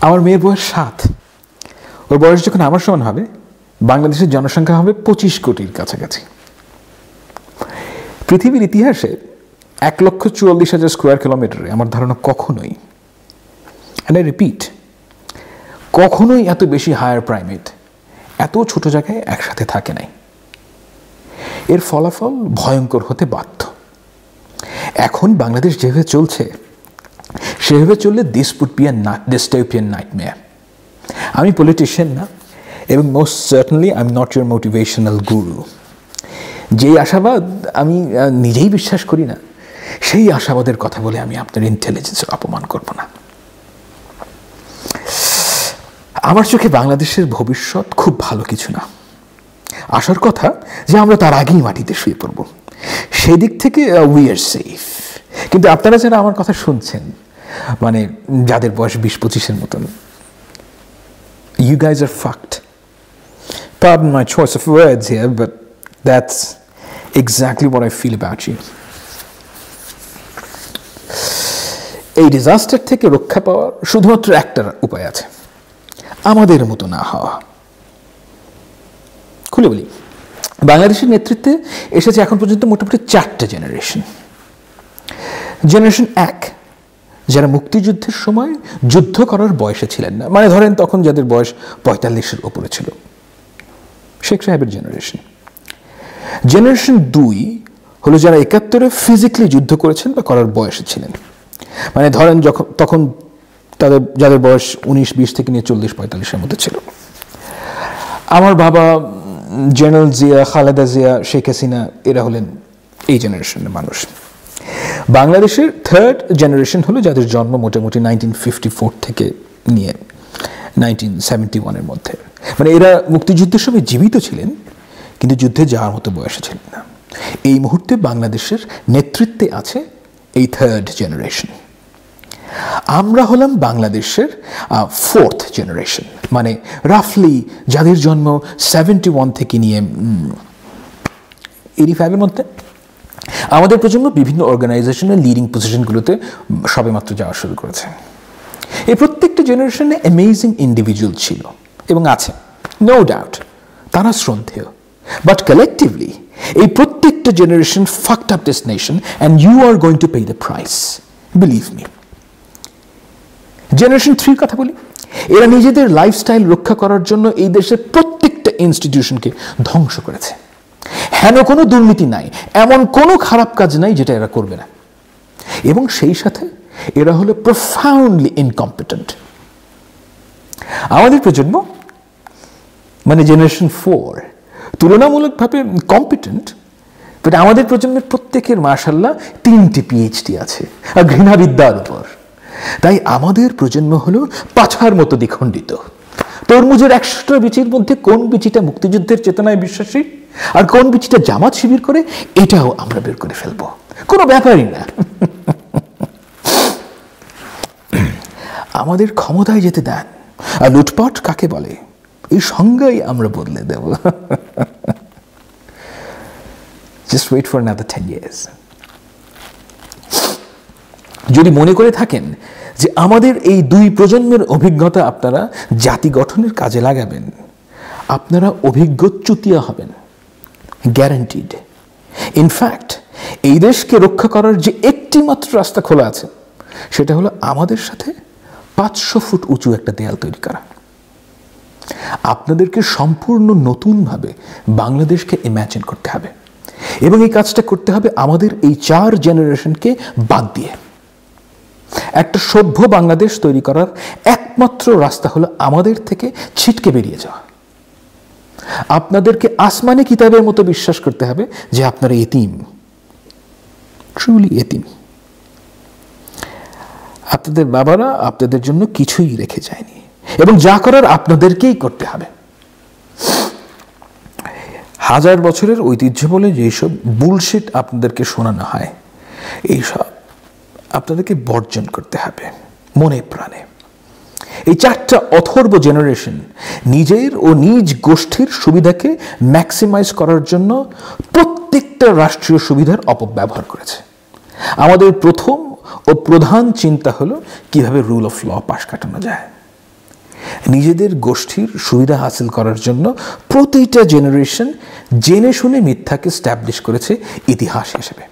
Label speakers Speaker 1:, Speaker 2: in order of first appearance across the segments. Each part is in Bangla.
Speaker 1: আমার মেয়ের বয়স 7। ওর বয়স যখন আমার সমান হবে, বাংলাদেশের জনসংখ্যা হবে 25 কোটির কাছাকাছি। পৃথিবীর ইতিহাসে 1,44,000 স্কোয়ার কিলোমিটারে আমার ধারণা কখনোই, অ্যান্ড আই রিপিট, কখনোই এত বেশি হায়ার প্রাইমেট এত ছোট জায়গায় একসাথে থাকে নাই। এর ফলাফল ভয়ঙ্কর হতে বাধ্য। এখন বাংলাদেশ যেভাবে চলছে, সেভাবে চললে this would be a dystopian nightmare. আমি পলিটিশিয়ান না, এবং most certainly I am not your motivational guru. যেই আশাবাদ আমি নিজেই বিশ্বাস করি না, সেই আশাবাদের কথা বলে আমি আপনার ইন্টেলিজেন্সের অপমান করব না। আমার চোখে বাংলাদেশের ভবিষ্যৎ খুব ভালো কিছু না। আসার কথা যে আমরা তার আগেই মাটিতে শুয়ে পড়ব, সেই দিক থেকে উই আর সেফ। কিন্তু আপনারা যারা আমার কথা শুনছেন, মানে যাদের বয়স 20-25-এর মতন, you guys are fucked. Pardon my choice of words here, but that's exactly what I feel about you. এই ডিজাস্টার থেকে রক্ষা পাওয়ার শুধুমাত্র একটা উপায় আছে, আমাদের মতো না হওয়া। খুলে বলি, বাংলাদেশের নেতৃত্বে এসেছে এখন পর্যন্ত মোটামুটি 4টে জেনারেশন। জেনারেশন 1, যারা মুক্তিযুদ্ধের সময় যুদ্ধ করার বয়সে ছিলেন না, মানে ধরেন তখন যাদের বয়স 45-এর ওপরে ছিল, শেখ সাহেবের জেনারেশন। জেনারেশন 2 হলো যারা 71-এ ফিজিক্যালি যুদ্ধ করেছেন বা করার বয়সে ছিলেন, মানে ধরেন তখন যাদের বয়স 19-20 থেকে নিয়ে 40-45-এর মধ্যে ছিল। আমার বাবা, জেনারেল জিয়া, খালেদা জিয়া, শেখ হাসিনা, এরা হলেন এই জেনারেশনের মানুষ। বাংলাদেশের 3rd জেনারেশন হলো যাদের জন্ম মোটামুটি 1954 থেকে নিয়ে 1971-এর মধ্যে, মানে এরা মুক্তিযুদ্ধের সময় জীবিত ছিলেন কিন্তু যুদ্ধে যাওয়ার মতো বয়সে ছিলেন না। এই মুহূর্তে বাংলাদেশের নেতৃত্বে আছে এই 3rd জেনারেশন। আমরা হলাম বাংলাদেশের 4th জেনারেশন, মানে রাফলি যাদের জন্ম 71 থেকে নিয়ে 85-এর মধ্যে। আমাদের প্রজন্ম বিভিন্ন অর্গানাইজেশনের লিডিং পজিশনগুলোতে সবেমাত্র যাওয়া শুরু করেছে। এই প্রত্যেকটা জেনারেশনে অ্যামেজিং ইন্ডিভিজুয়াল ছিল এবং আছে, নো ডাউট, তারা শ্রদ্ধেয়। বাট কালেকটিভলি এই প্রত্যেকটা generation fucked up this nation, and you are going to pay the price, believe me. Generation 3 কথা বলি, এরা নিজেদের লাইফস্টাইল রক্ষা করার জন্য এই দেশের প্রত্যেকটা ইনস্টিটিউশনকে ধ্বংস করেছে। হেন কোনো দুর্নীতি নাই, এমন কোনো খারাপ কাজ নাই যেটা এরা করবে না, এবং সেই সাথে এরা হলো প্রফাউন্ডলি ইনকম্পিটেন্ট। আমাদের প্রজন্ম, মানে জেনারেশন 4, তুলনামূলকভাবে কম্পিটেন্ট, বাট আমাদের প্রজন্মের প্রত্যেকের মাশাআল্লাহ 3টে PhD আছে, আর ঘৃণাবিদ্যার উপর। তাই আমাদের প্রজন্ম হলো পাছার মতো দ্বিখণ্ডিত। তরমুজের 100টা বিচির মধ্যে কোন বিচিটা মুক্তিযুদ্ধের চেতনায় বিশ্বাসী আর কোন বিচিটা জামাত শিবির করে, এটাও আমরা বের করে ফেলবো, কোনো ব্যাপারই না। আমাদের ক্ষমতায় যেতে দেন, আর লুটপাট কাকে বলে এই সংজ্ঞাই আমরা বদলে দেব। Just wait for another 10 years. যদি মনে করে থাকেন যে আমাদের এই 2 প্রজন্মের অভিজ্ঞতা আপনারা জাতি গঠনের কাজে লাগাবেন, আপনারা অভিজ্ঞ চুতিয়া হবেন, গ্যারান্টিড। ইনফ্যাক্ট এই দেশকে রক্ষা করার যে একটি মাত্র রাস্তা খোলা আছে, সেটা হলো আমাদের সাথে 500 ফুট উঁচু একটা দেয়াল তৈরি করা। আপনাদেরকে সম্পূর্ণ নতুনভাবে বাংলাদেশকে ইম্যাজিন করতে হবে, এবং এই কাজটা করতে হবে আমাদের এই 4 জেনারেশনকে বাদ দিয়ে। একটা সভ্য বাংলাদেশ তৈরি করার একমাত্র রাস্তা হলো আমাদের থেকে ছিটকে বেরিয়ে যাওয়া। আপনাদেরকে আসমানি কিতাবের মতো বিশ্বাস করতে হবে যে আপনারা এতিম, ট্রুলি এতিম। আপনাদের বাবারা আপনাদের জন্য কিছুই রেখে যায়নি, এবং যা করার আপনাদেরকেই করতে হবে। 1000 বছরের ঐতিহ্য বলে যেসব বুলশিট আপনাদেরকে শোনানো হয়, এইসব আপনাদেরকে বর্জন করতে হবে মনে প্রাণে। এই 4টা অথর্ব জেনারেশন নিজের ও নিজ গোষ্ঠীর সুবিধাকে ম্যাক্সিমাইজ করার জন্য প্রত্যেকটা রাষ্ট্রীয় সুবিধার অপব্যবহার করেছে। আমাদের প্রথম ও প্রধান চিন্তা হলো কিভাবে রুল অফ ল পাশ কাটানো যায়। নিজেদের গোষ্ঠীর সুবিধা হাসিল করার জন্য প্রতিটা জেনারেশন জেনে শুনে মিথ্যাকে স্ট্যাবলিশ করেছে ইতিহাস হিসেবে।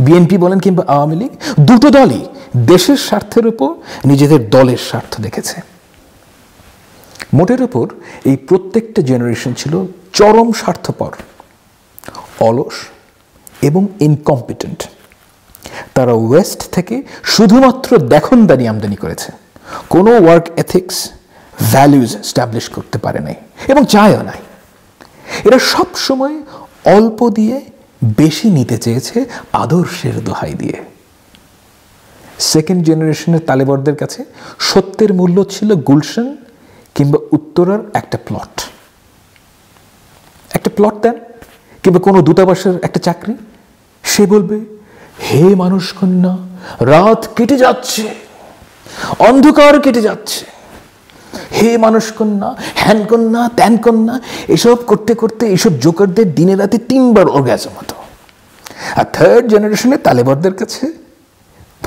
Speaker 1: বিএনপি বলেন কিংবা আওয়ামী লীগ, দুটো দলই দেশের স্বার্থের উপর নিজেদের দলের স্বার্থ দেখেছে। মোটের উপর এই প্রত্যেকটা জেনারেশন ছিল চরম স্বার্থপর, অলস এবং ইনকম্পিটেন্ট। তারা ওয়েস্ট থেকে শুধুমাত্র দেখনদারি আমদানি করেছে, কোনো ওয়ার্ক এথিক্স, ভ্যালুজ স্ট্যাবলিশ করতে পারে নাই এবং চায়ও নাই। এরা সবসময় অল্প দিয়ে বেশি নিতে চেয়েছে আদর্শের দোহাই দিয়ে। সেকেন্ড জেনারেশনের তালেবরদের কাছে সত্যের মূল্য ছিল গুলশান কিংবা উত্তরার একটা প্লট। একটা প্লট দেন কিংবা কোনো দূতাবাসের একটা চাকরি, সে বলবে, হে মানুষ কন্যা, রাত কেটে যাচ্ছে, অন্ধকার কেটে যাচ্ছে, হে মানুষ কন্যা, হ্যান কন্যা, ত্যান কন্যা, এসব করতে করতে এইসব জোকারদের দিনে রাতে 3 বার অর্গাজম হতো। আর থার্ড জেনারেশনের তালেবরদের কাছে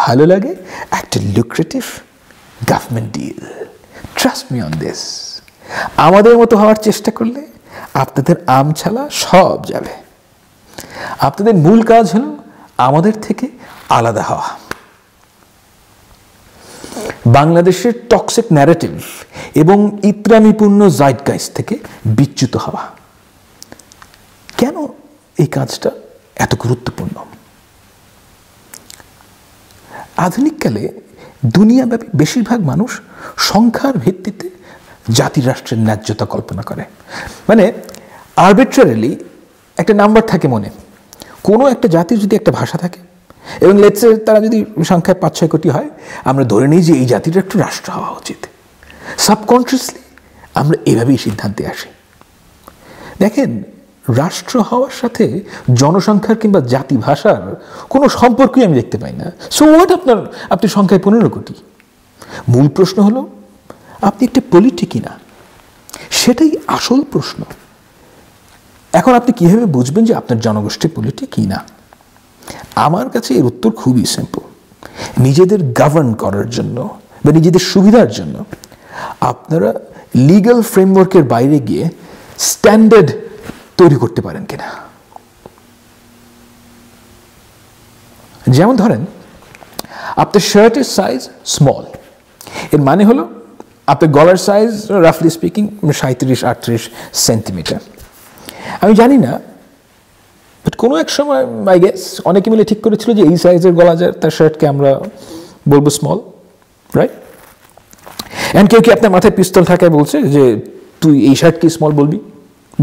Speaker 1: ভালো লাগে একটা lucrative government deal. Trust me on this. আমাদের মতো হওয়ার চেষ্টা করলে আপনাদের আমছালা সব যাবে। আপনাদের মূল কাজ হলো আমাদের থেকে আলাদা হওয়া, বাংলাদেশের টক্সিক ন্যারেটিভ এবং ইত্রামিপূর্ণ জাইটগাইস্ট থেকে বিচ্যুত হওয়া। কেন এই কাজটা এত গুরুত্বপূর্ণ? আধুনিককালে দুনিয়াব্যাপী বেশিরভাগ মানুষ সংখ্যার ভিত্তিতে জাতি রাষ্ট্রের ন্যায্যতা কল্পনা করে। মানে আরবিট্রারিলি একটা নাম্বার থাকে মনে, কোনো একটা জাতির যদি একটা ভাষা থাকে এবং লেটসে তারা যদি সংখ্যায় 5-6 কোটি হয়, আমরা ধরে নিই যে এই জাতির একটু রাষ্ট্র হওয়া উচিত। সাবকনশিয়াসলি আমরা এভাবেই সিদ্ধান্তে আসি। দেখেন, রাষ্ট্র হওয়ার সাথে জনসংখ্যার কিংবা জাতি ভাষার কোনো সম্পর্কই আমি দেখতে পাই না। সো হোয়াট আপনি সংখ্যায় 15 কোটি। মূল প্রশ্ন হলো আপনি একটা পলিটি কিনা, সেটাই আসল প্রশ্ন। এখন আপনি কিভাবে বুঝবেন যে আপনার জনগোষ্ঠী পলিটি কিনা? আমার কাছে এর উত্তর খুবই সিম্পল। নিজেদের গভর্ন করার জন্য বা নিজেদের সুবিধার জন্য আপনারা লিগ্যাল ফ্রেমওয়ার্কের বাইরে গিয়ে স্ট্যান্ডার্ড তৈরি করতে পারেন কিনা। যেমন ধরেন, আপনার শার্টের সাইজ স্মল, এর মানে হলো আপনার গলার সাইজ রাফলি স্পিকিং 37-38 সেন্টিমিটার। আমি জানি না, বাট কোনো এক সময় আই গেস অনেকে মিলে ঠিক করেছিল যে এই সাইজের গলা যায় তার শার্টকে আমরা বলবো স্মল, রাইট? এন্ড কেউ কি আপনার মাথায় পিস্তল ঠাকায় বলছে যে তুই এই শার্টকে স্মল বলবি?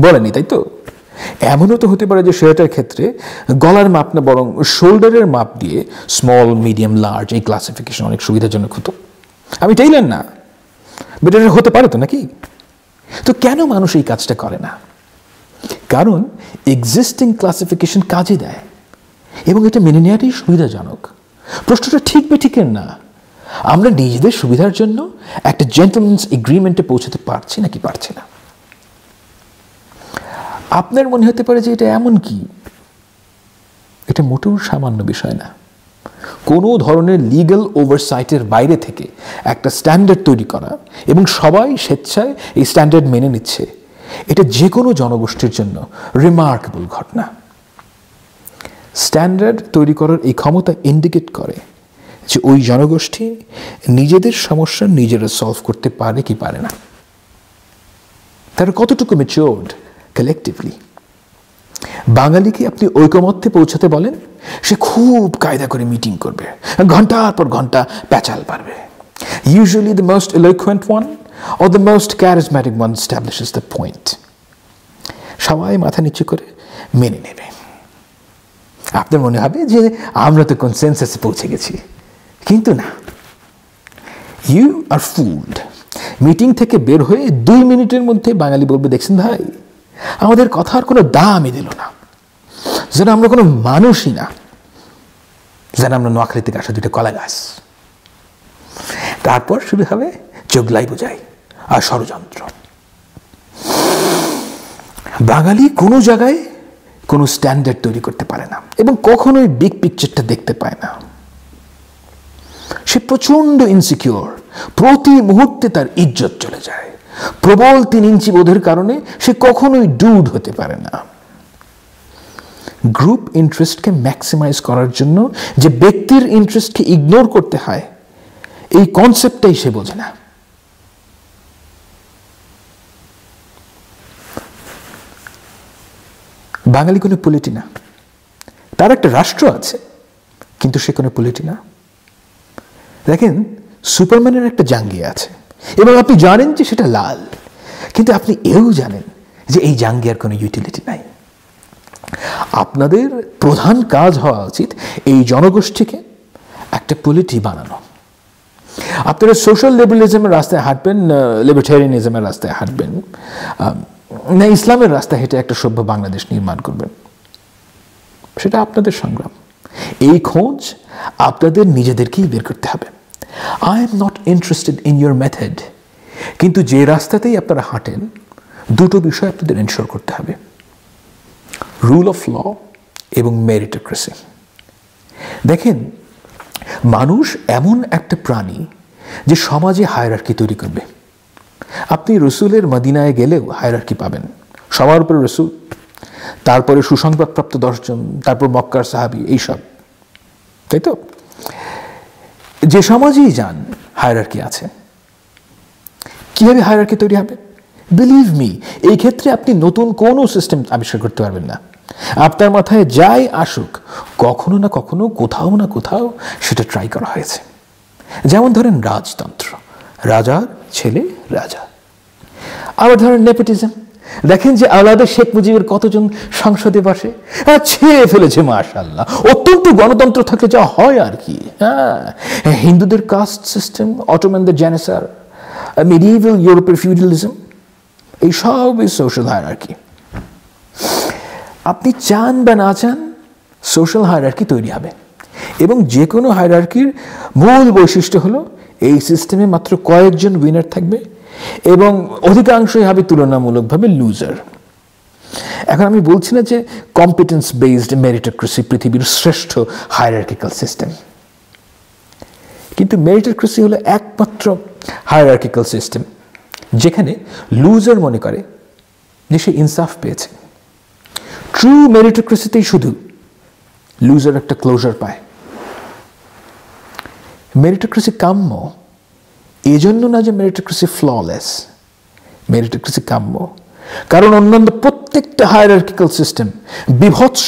Speaker 1: বলেনি, তাই তো? এমনও তো হতে পারে যে শার্টের ক্ষেত্রে গলার মাপ না, বরং শোল্ডারের মাপ দিয়ে স্মল, মিডিয়াম, লার্জ এই ক্লাসিফিকেশন অনেক সুবিধাজনক হতো। আমি টেইলার না, বাট এটা হতে পারে তো, নাকি? তো কেন মানুষ এই কাজটা করে না? কারণ এক্সিস্টিং ক্লাসিফিকেশন কাজে দেয় এবং এটা মেনে নেওয়াটাই সুবিধাজনক। প্রশ্নটা ঠিক বা ঠিকের না, আমরা নিজেদের সুবিধার জন্য একটা জেন্টলম্যানস এগ্রিমেন্টে পৌঁছতে পারছি নাকি পারছি না। আপনার মনে হতে পারে যে এটা এমন কি, এটা মোটেও সামান্য বিষয় না। কোনো ধরনের লিগ্যাল ওভারসাইটের বাইরে থেকে একটা স্ট্যান্ডার্ড তৈরি করা এবং সবাই স্বেচ্ছায় এই স্ট্যান্ডার্ড মেনে নিচ্ছে, এটা যে কোনো জনগোষ্ঠীর জন্য রিমার্কেবল ঘটনা। স্ট্যান্ডার্ড তৈরি করার এই ক্ষমতা ইন্ডিকেট করে যে ওই জনগোষ্ঠী নিজেদের সমস্যা নিজেরা সলভ করতে পারে কি পারে না, তারা কতটুকু ম্যাচিওরড কালেকটিভলি। বাঙালিকে আপনি ঐকমত্যে পৌঁছাতে বলেন, সে খুব কায়দা করে মিটিং করবে, ঘন্টার পর ঘন্টা প্যাচাল পারবে। Usually the most eloquent one or the most charismatic one establishes the point. সবাই মাথা নিচু করে মেনে নেবে। আপনার মনে হবে যে আমরা তো কনসেনসাসে পৌঁছে গেছি, কিন্তু না, ইউ আর ফুলড। মিটিং থেকে বের হয়ে 2 মিনিটের মধ্যে বাঙালি বলবে, দেখছেন ভাই, আমাদের কথার কোনো দামই দিল না, যেন আমরা কোনো মানুষই না, যেন আমরা নোয়াখালী থেকে আসা 2টা কলা গাছ। তারপর শুরু হবে চোগলাই বোঝাই আর ষড়যন্ত্র। বাঙালি কোনো জায়গায় কোনো স্ট্যান্ডার্ড তৈরি করতে পারে না এবং কখনোই বিগ পিকচারটা দেখতে পায় না। সে প্রচন্ড ইনসিকিউর প্রতি মুহূর্তে তার ইজ্জত চলে যায়। প্রবল 3 ইঞ্চি বোধের কারণে সে কখনোই ডুড হতে পারে না। গ্রুপ ইন্টারেস্টকে ম্যাক্সিমাইজ করার জন্য যে ব্যক্তির ইন্টারেস্টকে ইগনোর করতে হয়, এই কনসেপ্টটাই সে বোঝে না। বাঙালি কোনো পলিটি না, তার একটা রাষ্ট্র আছে, কিন্তু সে কোনো পলিটি না। দেখেন, সুপারম্যানের একটা জাঙ্গিয়া আছে এবং আপনি জানেন যে সেটা লাল, কিন্তু আপনি এও জানেন যে এই জাঙ্গিয়ার কোনো ইউটিলিটি নাই। আপনাদের প্রধান কাজ হওয়া উচিত এই জনগোষ্ঠীকে একটা পলিটি বানানো। আপনারা সোশ্যাল লিবারালিজমের রাস্তায় হাঁটবেন, লিবার্টেরিয়ানিজমের রাস্তায় হাঁটবেন, না ইসলামের রাস্তায় হেঁটে একটা সভ্য বাংলাদেশ নির্মাণ করবেন, সেটা আপনাদের সংগ্রাম। এই খোঁজ আপনাদের নিজেদেরকেই বের করতে হবে। I am not interested in your method, কিন্তু যে রাস্তাতেই আপনারা হাঁটেন, দুটো বিষয় আপনাদের এনশিওর করতে হবে: রুল অফ ল এবং মেরিটোক্রেসি। দেখেন, মানুষ এমন একটা প্রাণী যে সমাজে হায়ারার্কি তৈরি করবে। আপনি রসুলের মদিনায় গেলেও হায়ারার্কি পাবেন, সবার উপরে রসুল, তারপরে সুসংবাদপ্রাপ্ত 10 জন, তারপর মক্কার সাহাবী, এইসব, তাই তো? যে সমাজেই যান হায়ারার্কি আছে। কিভাবে হায়ারার্কি তৈরি হবে? বিলিভ মি, এই ক্ষেত্রে আপনি নতুন কোনো সিস্টেম আবিষ্কার করতে পারবেন না। আপনার মাথায় যাই আসুক, কখনো না কখনো, কোথাও না কোথাও সেটা ট্রাই করা হয়েছে। যেমন ধরেন রাজতন্ত্র, রাজার ছেলে রাজা। আবার ধরেন নেপোটিজম। দেখেন যে আওলাদে শেখ মুজিবের কতজন সংসদে বসে, ছেড়ে ফেলেছে মাশাআল্লাহ। অত্যন্ত গণতন্ত্র থাকলে যা হয় আর কি। হিন্দুদের কাস্ট সিস্টেম, অটোম্যানদের জেনেসার, মিডিয়েভাল ইউরোপের ফিউডালিজম, এই সবই সোশ্যাল হায়ারার্কি। আপনি চান বা না চান, সোশ্যাল হায়ারার্কি তৈরি হবে। এবং যে কোনো হায়ারার্কির মূল বৈশিষ্ট্য হলো এই সিস্টেমে মাত্র কয়েকজন উইনার থাকবে এবং অধিকাংশই হবে তুলনামূলকভাবে লুজার। এখন আমি বলছি না যে কম্পিটেন্স বেসড মেরিটোক্রেসি পৃথিবীর শ্রেষ্ঠ হায়ারার্কিক্যাল সিস্টেম, কিন্তু মেরিটোক্রেসি হলো একমাত্র হায়ারার্কিক্যাল সিস্টেম যেখানে লুজার মনে করে যে সে ইনসাফ পেয়েছে। ট্রু মেরিটোক্রেসিতেই শুধু লুজার একটা ক্লোজার পায়। মেরিটোক্রেসি কাম্য এজন্য না যে মেরিটোক্রেসি ফ্ললেস, মেরিটোক্রেসি কাম্য কারণ অন্যান্য প্রত্যেকটা হায়ারার্কিক্যাল সিস্টেম বিভৎস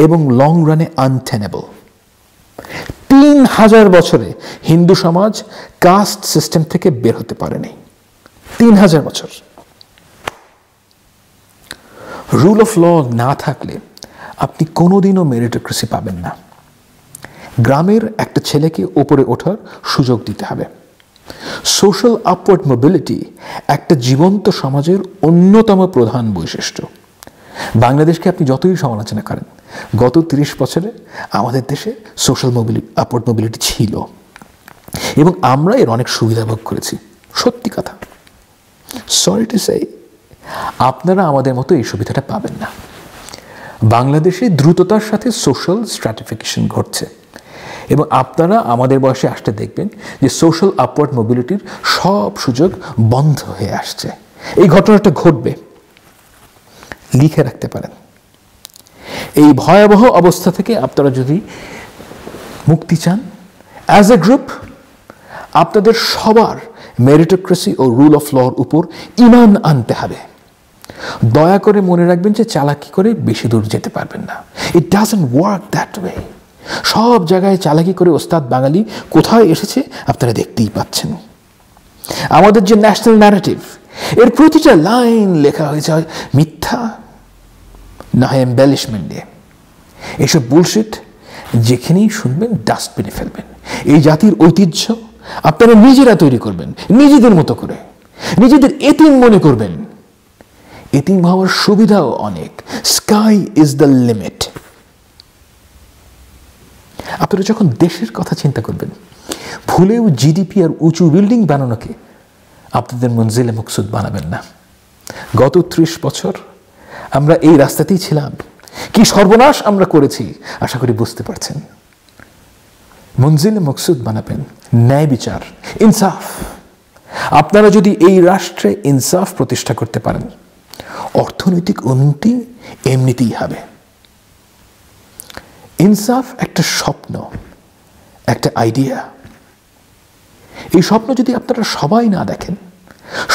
Speaker 1: এবং লং রানে আনটেনেবল। 3000 বছরে হিন্দু সমাজ কাস্ট সিস্টেম থেকে বের হতে পারেনি। 3000 বছর। রুল অফ ল না থাকলে আপনি কোনোদিনও মেরিটোক্রেসি পাবেন না। গ্রামের একটা ছেলেকে ওপরে ওঠার সুযোগ দিতে হবে। সোশ্যাল আপওয়ার্ড মোবিলিটি একটা জীবন্ত সমাজের অন্যতম প্রধান বৈশিষ্ট্য। বাংলাদেশকে আপনি যতই সমালোচনা করেন, গত 30 বছরে আমাদের দেশে সোশ্যাল আপওয়ার্ড মোবিলিটি ছিল এবং আমরা এর অনেক সুবিধা ভোগ করেছি। সত্যি কথা, সরি টু সে, আপনারা আমাদের মতো এই সুবিধাটা পাবেন না। বাংলাদেশে দ্রুততার সাথে সোশ্যাল স্ট্র্যাটিফিকেশন ঘটছে এবং আপনারা আমাদের বয়সে আসতে দেখবেন যে সোশ্যাল আপওয়ার্ড মোবিলিটির সব সুযোগ বন্ধ হয়ে আসছে। এই ঘটনাটা ঘটবে, লিখে রাখতে পারেন। এই ভয়াবহ অবস্থা থেকে আপনারা যদি মুক্তি চান, অ্যাজ এ গ্রুপ আপনাদের সবার মেরিটোক্রেসি ও রুল অফ লর উপর ঈমান আনতে হবে। দয়া করে মনে রাখবেন যে চালাকি করে বেশি দূর যেতে পারবেন না। It doesn't work that way. সব জায়গায় চালাকি করে ওস্তাদ বাঙালি কোথায় এসেছে আপনারা দেখতেই পাচ্ছেন। আমাদের যে ন্যাশনাল ন্যারেটিভ, এর প্রতিটা লাইন লেখা হয়েছে মিথ্যা না হয় এমবেলিশমেন্ট দিয়ে। এসব বুলশিট যেখানেই শুনবেন ডাস্টবিনে ফেলবেন। এই জাতির ঐতিহ্য আপনারা নিজেরা তৈরি করবেন, নিজেদের মতো করে, নিজেদের এতিম মনে করবেন। এতিম হওয়ার সুবিধাও অনেক। Sky is the limit. আপনারা যখন দেশের কথা চিন্তা করবেন, ভুলেও জিডিপি আর উঁচু বিল্ডিং বানানোকে আপনাদের মঞ্জিলে মকসুদ বানাবেন না। গত 30 বছর আমরা এই রাস্তাতেই ছিলাম। কি সর্বনাশ আমরা করেছি আশা করি বুঝতে পারছেন। মঞ্জিল মকসুদ বানাবেন ন্যায় বিচার, ইনসাফ। আপনারা যদি এই রাষ্ট্রে ইনসাফ প্রতিষ্ঠা করতে পারেন, অর্থনৈতিক উন্নতি এমনিতেই হবে। ইনসাফ একটা স্বপ্ন, একটা আইডিয়া। এই স্বপ্ন যদি আপনারা সবাই না দেখেন,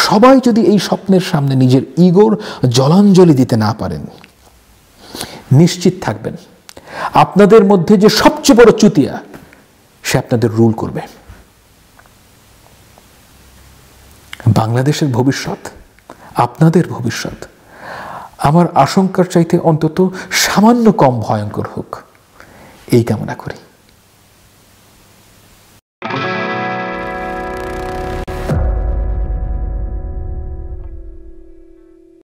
Speaker 1: সবাই যদি এই স্বপ্নের সামনে নিজের ইগোর জলাঞ্জলি দিতে না পারেন, নিশ্চিত থাকবেন আপনাদের মধ্যে যে সবচেয়ে বড় চুতিয়া, সে আপনাদের রুল করবে। বাংলাদেশের ভবিষ্যৎ, আপনাদের ভবিষ্যৎ আমার আশঙ্কার চাইতে অন্তত সামান্য কম ভয়ঙ্কর হোক, এই কামনা করি।